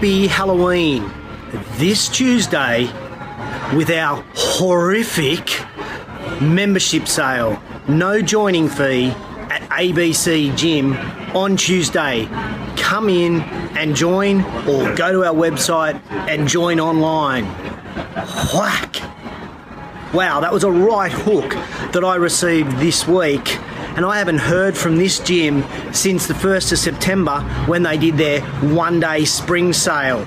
happy Halloween this Tuesday with our horrific membership sale. No joining fee at ABC Gym on Tuesday. Come in and join, or go to our website and join online. Whack! Wow, that was a right hook that I received this week, and I haven't heard from this gym since the 1st of September when they did their one-day spring sale.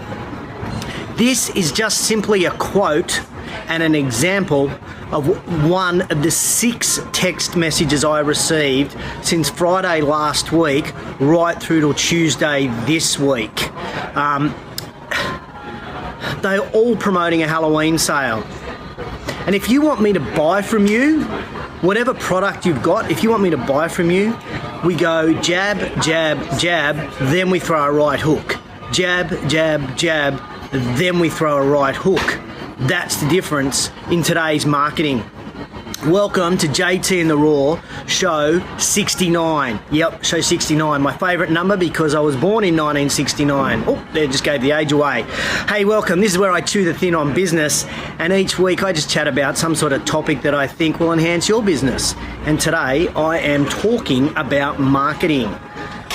This is just simply a quote and an example of one of the 6 text messages I received since Friday last week right through till Tuesday this week. They're all promoting a Halloween sale. And if you want me to buy from you, whatever product you've got, if you want me to buy from you, we go jab, jab, jab, then we throw a right hook. Jab, jab, jab, then we throw a right hook. That's the difference in today's marketing. Welcome to JTInTheRaw, show 69. Yep, show 69. My favourite number because I was born in 1969. Oh, they just gave the age away. Hey, welcome. This is where I chew the thin on business, and each week I just chat about some sort of topic that I think will enhance your business. And today I am talking about marketing,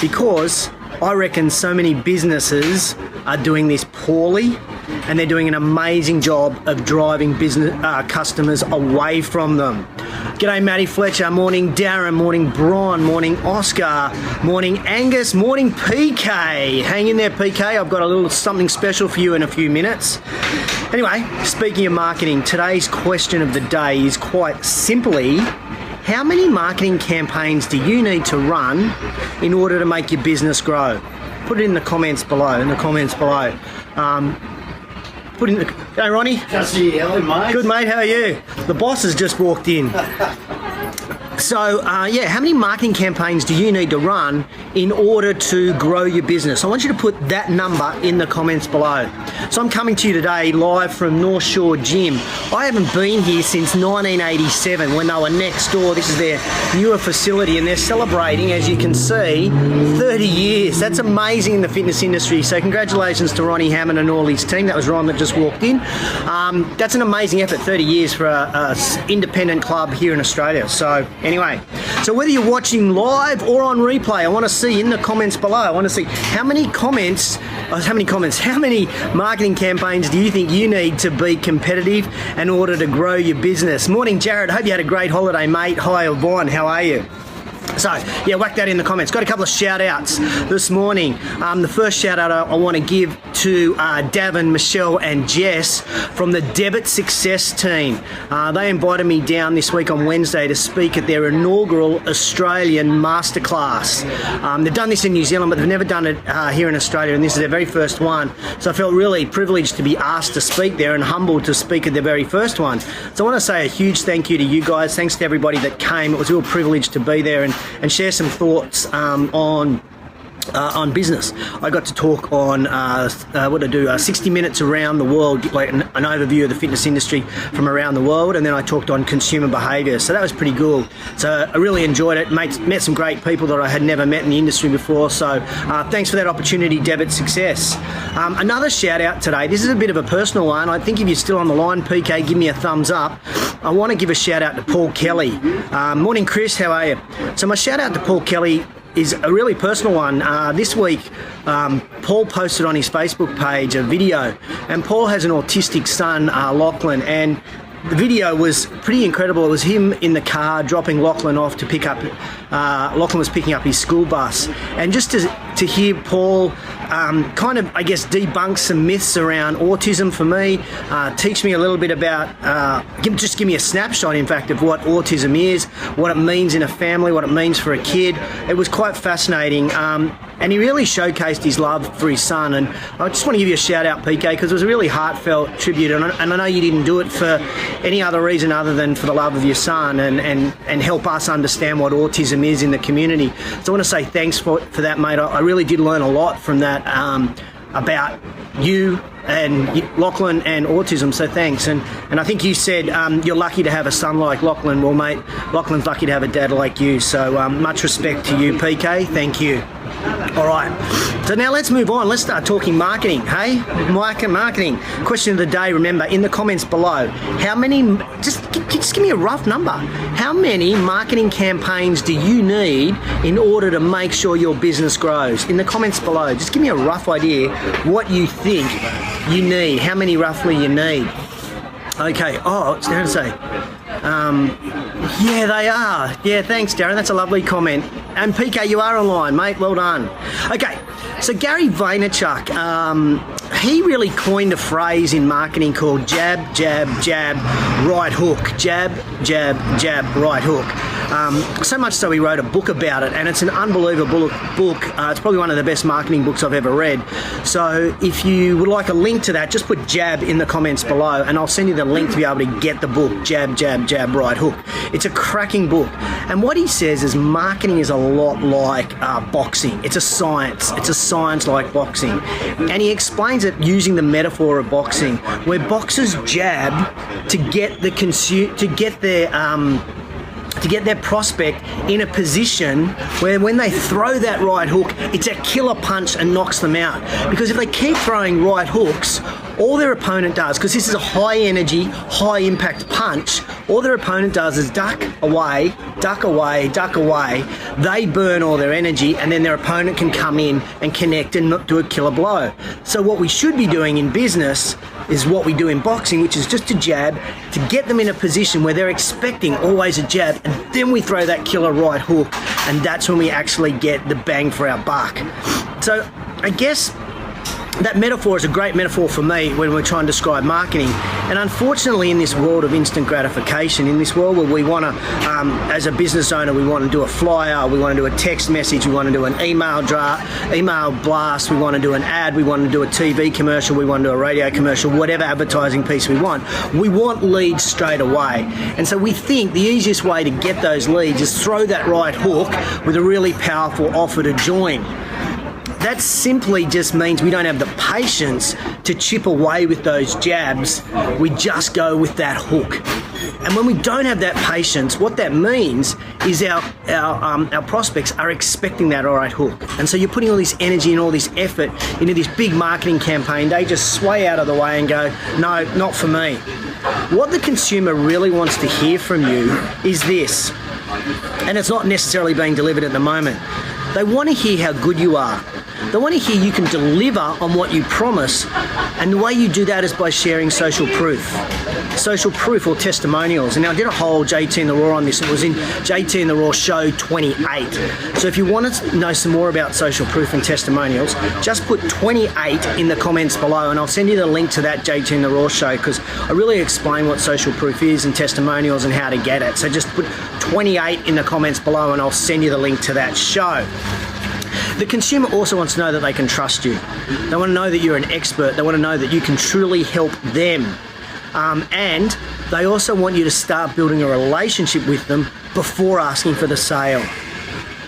because I reckon so many businesses are doing this poorly, and they're doing an amazing job of driving business customers away from them. G'day Matty Fletcher, morning Darren, morning Bron, morning Oscar, morning Angus, morning PK. Hang in there PK, I've got a little something special for you in a few minutes. Anyway, speaking of marketing, today's question of the day is quite simply, how many marketing campaigns do you need to run in order to make your business grow? Put it in the comments below, Hey Ronnie. Jesse, hello mate. Good mate, how are you? The boss has just walked in. So, how many marketing campaigns do you need to run in order to grow your business? I want you to put that number in the comments below. So I'm coming to you today live from North Shore Gym. I haven't been here since 1987 when they were next door. This is their newer facility, and they're celebrating, as you can see, 30 years. That's amazing in the fitness industry. So congratulations to Ronnie Hammond and all his team. That was Ron that just walked in. That's an amazing effort, 30 years for a independent club here in Australia. So anyway, so whether you're watching live or on replay, I want to see in the comments below, I want to see how many marketing campaigns do you think you need to be competitive in order to grow your business? Morning Jared, hope you had a great holiday mate. Hi Yvonne, how are you? So, yeah, whack that in the comments. Got a couple of shout-outs this morning. The first shout-out I want to give to Davin, Michelle and Jess from the Debit Success team. They invited me down this week on Wednesday to speak at their inaugural Australian Masterclass. They've done this in New Zealand, but they've never done it here in Australia, and this is their very first one. So I felt really privileged to be asked to speak there and humbled to speak at their very first one. So I want to say a huge thank you to you guys. Thanks to everybody that came. It was a real privilege to be there and share some thoughts on business. I got to talk on 60 minutes around the world, like an overview of the fitness industry from around the world, and then I talked on consumer behaviour. So that was pretty cool. So I really enjoyed it. Met some great people that I had never met in the industry before. So thanks for that opportunity, Debit Success. Another shout out today. This is a bit of a personal one. I think if you're still on the line, PK, give me a thumbs up. I want to give a shout out to Paul Kelly. Morning, Chris. How are you? So my shout out to Paul Kelly is a really personal one. This week, Paul posted on his Facebook page a video, and Paul has an autistic son, Lachlan, and the video was pretty incredible. It was him in the car dropping Lachlan off to pick up, Lachlan was picking up his school bus, and just to hear Paul kind of, I guess, debunk some myths around autism for me, teach me a little bit about, just give me a snapshot, in fact, of what autism is, what it means in a family, what it means for a kid. It was quite fascinating, and he really showcased his love for his son, and I just want to give you a shout out, PK, because it was a really heartfelt tribute, and I know you didn't do it for any other reason other than for the love of your son and help us understand what autism is in the community. So I want to say thanks for that, mate. I really did learn a lot from that, about you Lachlan and autism, so thanks. And I think you said you're lucky to have a son like Lachlan. Well, mate, Lachlan's lucky to have a dad like you, so much respect to you, PK. Thank you. All right, so now let's move on. Let's start talking marketing, hey? Marketing. Question of the day, remember, in the comments below, how many, just give me a rough number. How many marketing campaigns do you need in order to make sure your business grows? In the comments below, just give me a rough idea what you think you need, how many roughly you need. Okay, it's down to say, yeah, they are. Yeah, thanks, Darren. That's a lovely comment. And PK, you are online, mate. Well done. Okay, so Gary Vaynerchuk, he really coined a phrase in marketing called jab, jab, jab, right hook. Jab, jab, jab, right hook. So much so he wrote a book about it, and it's an unbelievable book. It's probably one of the best marketing books I've ever read. So if you would like a link to that, just put jab in the comments below, and I'll send you the link to be able to get the book, Jab, Jab, Jab, Right Hook. It's a cracking book. And what he says is marketing is a lot like boxing. It's a science. It's a science like boxing. And he explains it using the metaphor of boxing, where boxers jab to get their prospect in a position where when they throw that right hook, it's a killer punch and knocks them out. Because if they keep throwing right hooks, all their opponent does, because this is a high energy, high impact punch, all their opponent does is duck away, duck away, duck away. They burn all their energy, and then their opponent can come in and connect and not do a killer blow. So what we should be doing in business is what we do in boxing, which is just to jab, to get them in a position where they're expecting always a jab, and then we throw that killer right hook, and that's when we actually get the bang for our buck. So I guess that metaphor is a great metaphor for me when we're trying to describe marketing. And unfortunately, in this world of instant gratification, in this world where we want to, as a business owner, we want to do a flyer, we want to do a text message, we want to do an email blast, we want to do an ad, we want to do a TV commercial, we want to do a radio commercial, whatever advertising piece we want leads straight away. And so we think the easiest way to get those leads is throw that right hook with a really powerful offer to join. That simply just means we don't have the patience to chip away with those jabs. We just go with that hook. And when we don't have that patience, what that means is our prospects are expecting that right hook. And so you're putting all this energy and all this effort into this big marketing campaign. They just sway out of the way and go, no, not for me. What the consumer really wants to hear from you is this. And it's not necessarily being delivered at the moment. They want to hear how good you are. They want to hear you can deliver on what you promise, and the way you do that is by sharing social proof or testimonials. And I did a whole JTInTheRaw on this. It was in JTInTheRaw show 28. So if you want to know some more about social proof and testimonials, just put 28 in the comments below, and I'll send you the link to that JTInTheRaw show, because I really explain what social proof is and testimonials and how to get it. So just put 28 in the comments below, and I'll send you the link to that show. The consumer also wants to know that they can trust you. They want to know that you're an expert. They want to know that you can truly help them. And they also want you to start building a relationship with them before asking for the sale.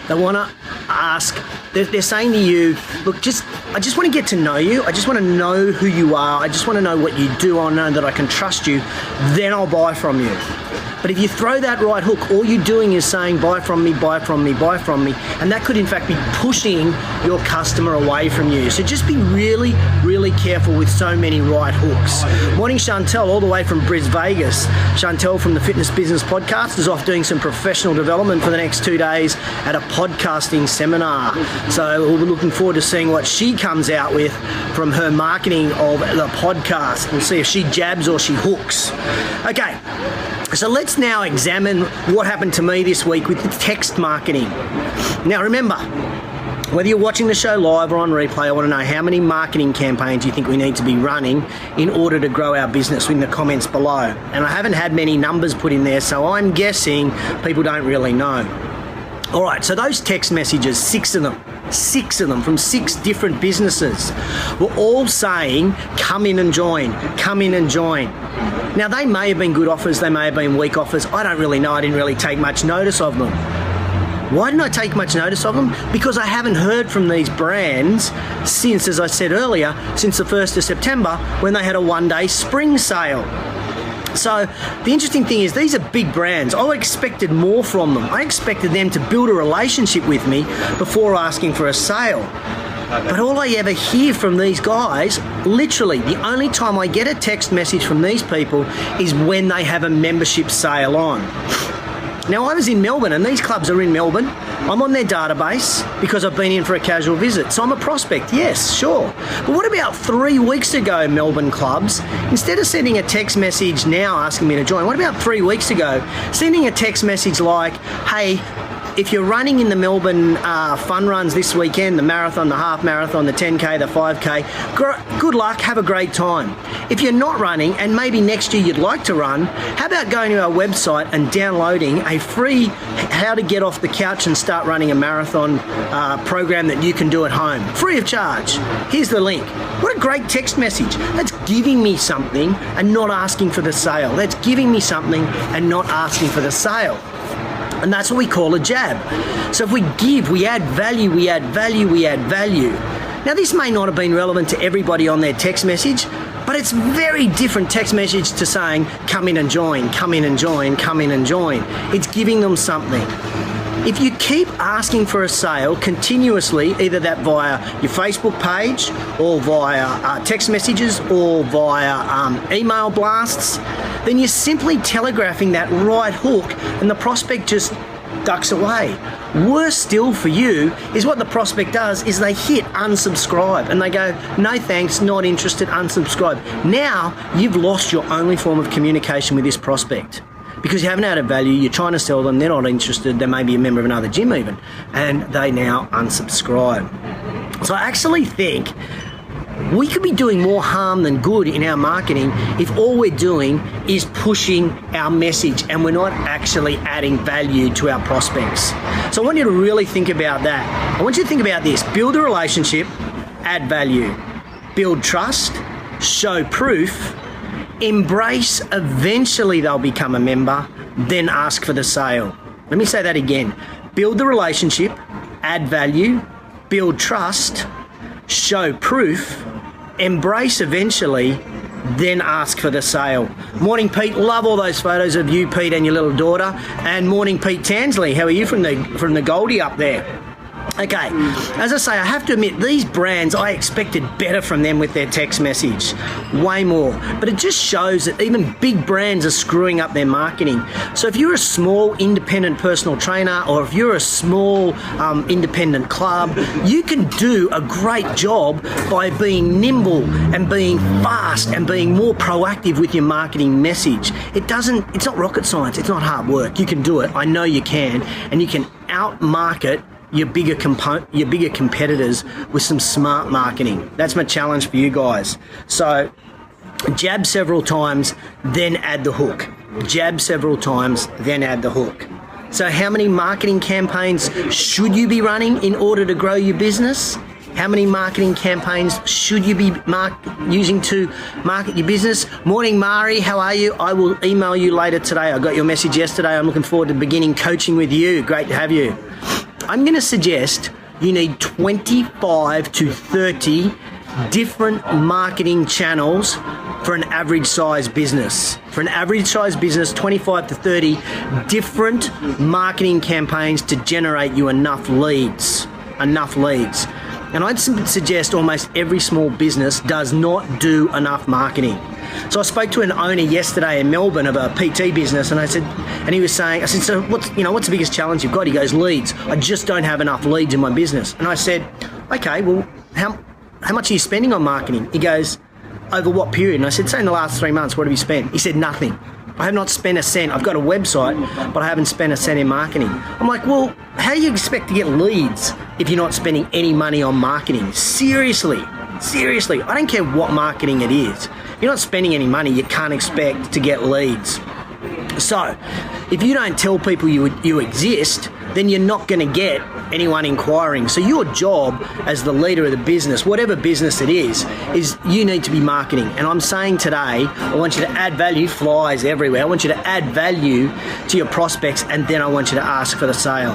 They want to ask, they're saying to you, look, I just want to get to know you. I just want to know who you are. I just want to know what you do. I know that I can trust you. Then I'll buy from you. But if you throw that right hook, all you're doing is saying, buy from me, buy from me, buy from me. And that could in fact be pushing your customer away from you. So just be really, really careful with so many right hooks. Morning, Chantel, all the way from Vegas. Chantel from the Fitness Business Podcast is off doing some professional development for the next 2 days at a podcasting seminar. So we'll be looking forward to seeing what she comes out with from her marketing of the podcast. We'll see if she jabs or she hooks. Okay. So let's now examine what happened to me this week with the text marketing. Now remember, whether you're watching the show live or on replay, I want to know how many marketing campaigns you think we need to be running in order to grow our business in the comments below. And I haven't had many numbers put in there, so I'm guessing people don't really know. All right, so those text messages, 6 of them from 6 different businesses, were all saying, come in and join, come in and join. Now, they may have been good offers, they may have been weak offers. I don't really know. I didn't really take much notice of them. Why didn't I take much notice of them? Because I haven't heard from these brands since, as I said earlier, since the 1st of September when they had a one-day spring sale. So the interesting thing is these are big brands. I expected more from them. I expected them to build a relationship with me before asking for a sale. But all I ever hear from these guys, literally the only time I get a text message from these people is when they have a membership sale on. Now, I was in Melbourne, and these clubs are in Melbourne. I'm on their database because I've been in for a casual visit. So I'm a prospect, yes, sure. But what about 3 weeks ago, Melbourne clubs? Instead of sending a text message now asking me to join, what about 3 weeks ago? Sending a text message like, hey, if you're running in the Melbourne fun runs this weekend, the marathon, the half marathon, the 10K, the 5K, good luck, have a great time. If you're not running and maybe next year you'd like to run, how about going to our website and downloading a free how to get off the couch and start running a marathon program that you can do at home, free of charge. Here's the link. What a great text message. That's giving me something and not asking for the sale. That's giving me something and not asking for the sale. And that's what we call a jab. So if we give, we add value, we add value, we add value. Now, this may not have been relevant to everybody on their text message, but it's very different text message to saying, come in and join, come in and join, come in and join. It's giving them something. If you keep asking for a sale continuously, either that via your Facebook page or via text messages or via email blasts, then you're simply telegraphing that right hook and the prospect just ducks away. Worse still for you is what the prospect does is they hit unsubscribe and they go, no thanks, not interested, unsubscribe. Now you've lost your only form of communication with this prospect. Because you haven't added value, you're trying to sell them, they're not interested, they may be a member of another gym even, and they now unsubscribe. So I actually think we could be doing more harm than good in our marketing if all we're doing is pushing our message and we're not actually adding value to our prospects. So I want you to really think about that. I want you to think about this. Build a relationship, add value. Build trust, show proof, embrace, eventually they'll become a member, then ask for the sale. Let me say that again. Build the relationship, add value, build trust, show proof, embrace eventually, then ask for the sale. Morning, Pete. Love all those photos of you, Pete, and your little daughter. And morning, Pete Tansley. How are you from the Goldie up there? Okay, as I say, I have to admit, these brands, I expected better from them with their text message, way more. But it just shows that even big brands are screwing up their marketing. So if you're a small independent personal trainer or if you're a small independent club, you can do a great job by being nimble and being fast and being more proactive with your marketing message. It's not rocket science, it's not hard work. You can do it, I know you can, and you can outmarket your bigger competitors with some smart marketing. That's my challenge for you guys. So jab several times, then add the hook. Jab several times, then add the hook. So how many marketing campaigns should you be running in order to grow your business? How many marketing campaigns should you be using to market your business? Morning, Mari. How are you? I will email you later today. I got your message yesterday. I'm looking forward to beginning coaching with you. Great to have you. I'm going to suggest you need 25 to 30 different marketing channels for an average size business. For an average size business, 25 to 30 different marketing campaigns to generate you enough leads. And I'd suggest almost every small business does not do enough marketing. So I spoke to an owner yesterday in Melbourne of a PT business, and I said, so what's the biggest challenge you've got? He goes, leads. I just don't have enough leads in my business. And I said, okay, well, how much are you spending on marketing? He goes, over what period? And I said, say in the last 3 months, what have you spent? He said, nothing. I have not spent a cent. I've got a website, but I haven't spent a cent in marketing. I'm like, well, how do you expect to get leads if you're not spending any money on marketing? Seriously, I don't care what marketing it is. You're not spending any money, you can't expect to get leads. So, if you don't tell people you exist, then you're not going to get anyone inquiring. So your job as the leader of the business, whatever business it is you need to be marketing. And I'm saying today, I want you to add value, flies everywhere. I want you to add value to your prospects, and then I want you to ask for the sale.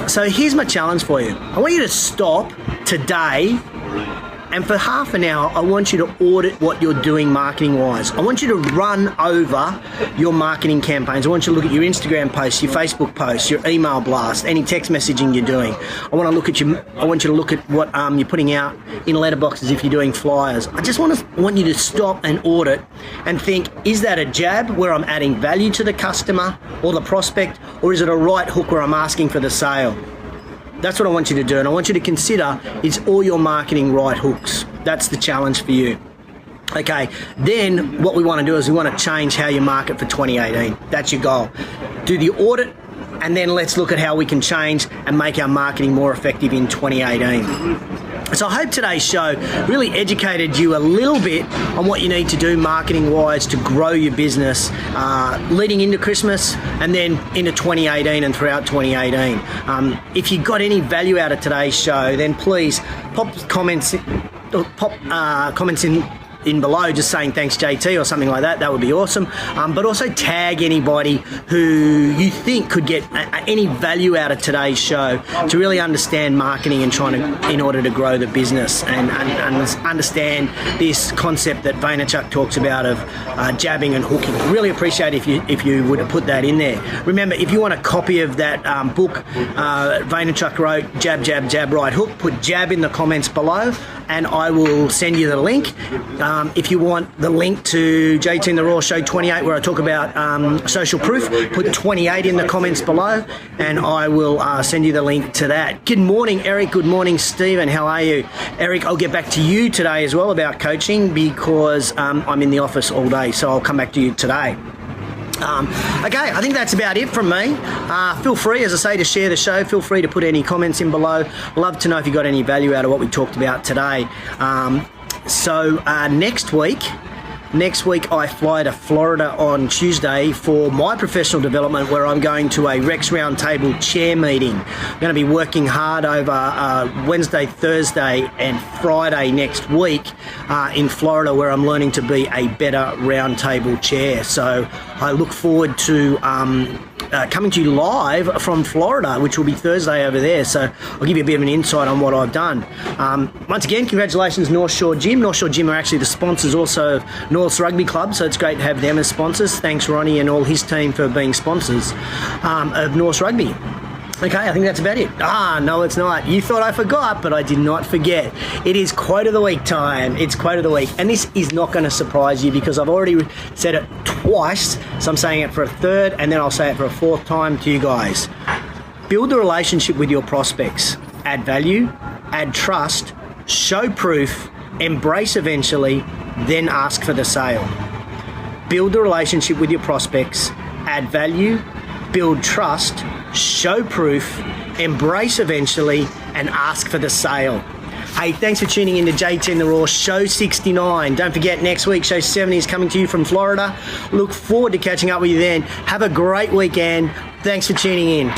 So here's my challenge for you. I want you to stop today, and for half an hour, I want you to audit what you're doing marketing-wise. I want you to run over your marketing campaigns. I want you to look at your Instagram posts, your Facebook posts, your email blasts, any text messaging you're doing. I want you to look at what you're putting out in letterboxes if you're doing flyers. I just want you to stop and audit and think, is that a jab where I'm adding value to the customer or the prospect, or is it a right hook where I'm asking for the sale? That's what I want you to do, and I want you to consider, is all your marketing right hooks? That's the challenge for you. Okay, then what we want to do is we want to change how you market for 2018. That's your goal. Do the audit, and then let's look at how we can change and make our marketing more effective in 2018. So I hope today's show really educated you a little bit on what you need to do marketing-wise to grow your business leading into Christmas and then into 2018 and throughout 2018. If you got any value out of today's show, then please pop comments in below just saying thanks JT or something like that. That would be awesome. But also tag anybody who you think could get any value out of today's show to really understand marketing and in order to grow the business and understand this concept that Vaynerchuk talks about of jabbing and hooking. Really appreciate if you would have put that in there. Remember, if you want a copy of that book Vaynerchuk wrote, Jab, Jab, Jab, Right Hook, put jab in the comments below and I will send you the link. If you want the link to JTInTheRaw Show 28, where I talk about social proof, put 28 in the comments below, and I will send you the link to that. Good morning, Eric. Good morning, Stephen. How are you? Eric, I'll get back to you today as well about coaching because I'm in the office all day, so I'll come back to you today. Okay, I think that's about it from me. Feel free, as I say, to share the show. Feel free to put any comments in below. Love to know if you got any value out of what we talked about today. So next week I fly to Florida on Tuesday for my professional development, where I'm going to a Rex Roundtable chair meeting. I'm going to be working hard over Wednesday, Thursday and Friday next week in Florida, where I'm learning to be a better roundtable chair. So I look forward to coming to you live from Florida, which will be Thursday over there. So I'll give you a bit of an insight on what I've done. Once again, congratulations North Shore Gym. North Shore Gym are actually the sponsors also of North's Rugby Club, so it's great to have them as sponsors. Thanks Ronnie and all his team for being sponsors of North's Rugby. Okay, I think that's about it. No, it's not. You thought I forgot, but I did not forget. It is quote of the week time. It's quote of the week. And this is not going to surprise you because I've already said it twice. So I'm saying it for a third, and then I'll say it for a fourth time to you guys. Build a relationship with your prospects. Add value, add trust, show proof, embrace eventually, then ask for the sale. Build a relationship with your prospects. Add value, build trust, show proof, embrace eventually, and ask for the sale. Hey, thanks for tuning in to JTInTheRaw Show 69. Don't forget, next week, Show 70 is coming to you from Florida. Look forward to catching up with you then. Have a great weekend. Thanks for tuning in.